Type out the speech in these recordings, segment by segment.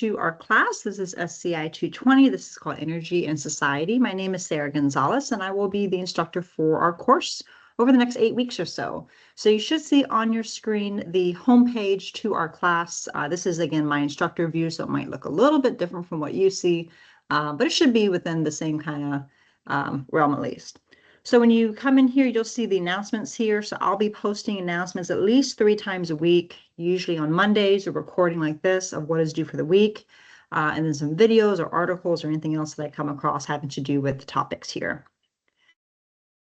to our class. This is SCI 220. This is called Energy and Society. My name is Sarah Gonzalez, and I will be the instructor for our course over the next 8 weeks or so. So you should see on your screen the homepage to our class. This is, again, my instructor view, so it might look a little bit different from what you see, but it should be within the same kind of realm at least. So when you come in here, you'll see the announcements here. So I'll be posting announcements at least 3 times a week, usually on Mondays, a recording like this of what is due for the week, and then some videos or articles or anything else that I come across having to do with the topics here.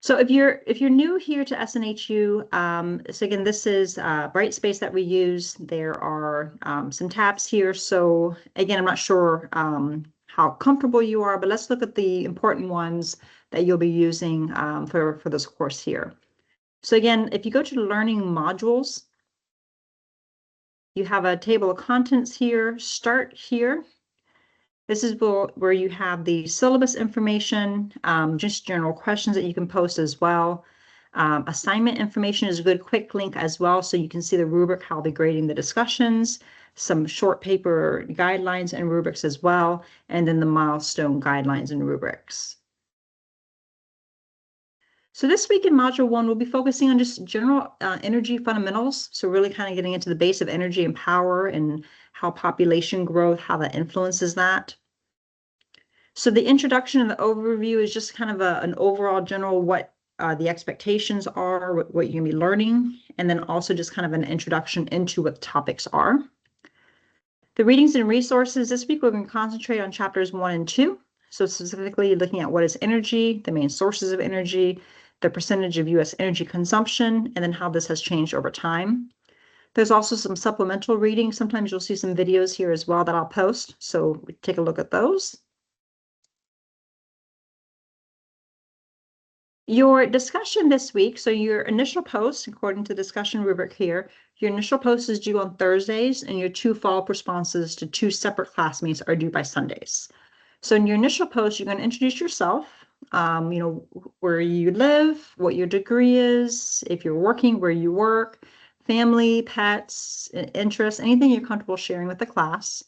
So if you're new here to SNHU, so again, this is Brightspace that we use. There are some tabs here. So again, I'm not sure how comfortable you are, but let's look at the important ones that you'll be using for this course here. So again, if you go to learning modules, you have a table of contents here. Start here. This is where you have the syllabus information, just general questions that you can post as well. Assignment information is a good quick link as well, so you can see the rubric, how I'll be grading the discussions, some short paper guidelines and rubrics as well, and then the milestone guidelines and rubrics. So this week in Module 1, we'll be focusing on just general energy fundamentals. So really kind of getting into the base of energy and power and how population growth, how that influences that. So the introduction and the overview is just kind of an overall general what the expectations are, what you're going to be learning, and then also just kind of an introduction into what the topics are. The readings and resources, this week we're going to concentrate on chapters 1 and 2. So specifically looking at what is energy, the main sources of energy, the percentage of U.S. energy consumption, and then how this has changed over time. There's also some supplemental reading. Sometimes you'll see some videos here as well that I'll post. So take a look at those. Your discussion this week, so your initial post, according to the discussion rubric here, your initial post is due on Thursdays, and your 2 follow-up responses to 2 separate classmates are due by Sundays. So in your initial post, you're going to introduce yourself, where you live, what your degree is, if you're working, where you work, family, pets, interests, anything you're comfortable sharing with the class.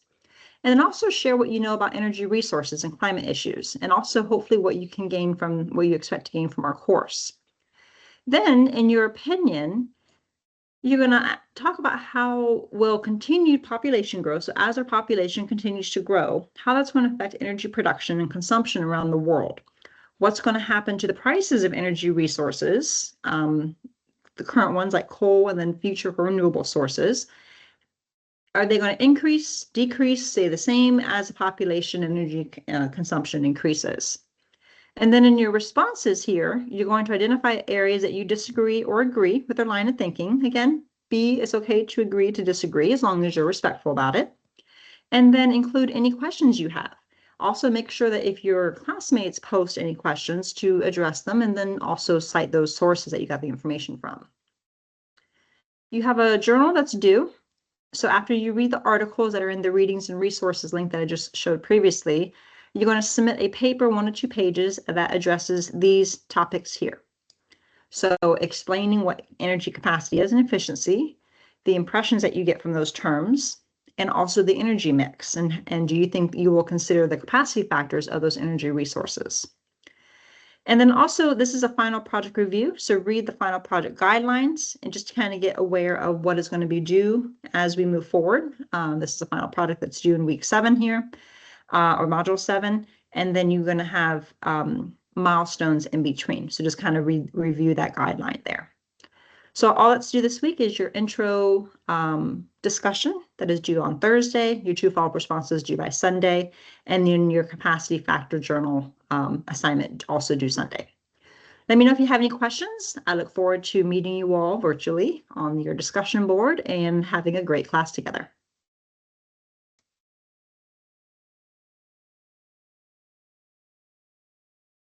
And then also share what you know about energy resources and climate issues, and also hopefully what you can gain from what you expect to gain from our course. Then, in your opinion, you're going to talk about how will continued population growth, so as our population continues to grow, how that's going to affect energy production and consumption around the world. What's going to happen to the prices of energy resources, the current ones like coal and then future renewable sources. Are they going to increase, decrease, stay the same as the population energy consumption increases? And then in your responses here, you're going to identify areas that you disagree or agree with their line of thinking. Again, it's okay to agree to disagree as long as you're respectful about it. And then include any questions you have. Also make sure that if your classmates post any questions to address them, and then also cite those sources that you got the information from. You have a journal that's due. So after you read the articles that are in the readings and resources link that I just showed previously, you're going to submit a paper, 1 to 2 pages, that addresses these topics here. So explaining what energy capacity is and efficiency, the impressions that you get from those terms, and also the energy mix. And do you think you will consider the capacity factors of those energy resources? And then also, this is a final project review. So read the final project guidelines and just to kind of get aware of what is going to be due as we move forward. This is a final project that's due in week 7 here, or module 7. And then you're going to have milestones in between. So just kind of review that guideline there. So all that's due this week is your intro discussion that is due on Thursday, your 2 follow-up responses due by Sunday, and then your capacity factor journal assignment also due Sunday. Let me know if you have any questions. I look forward to meeting you all virtually on your discussion board and having a great class together.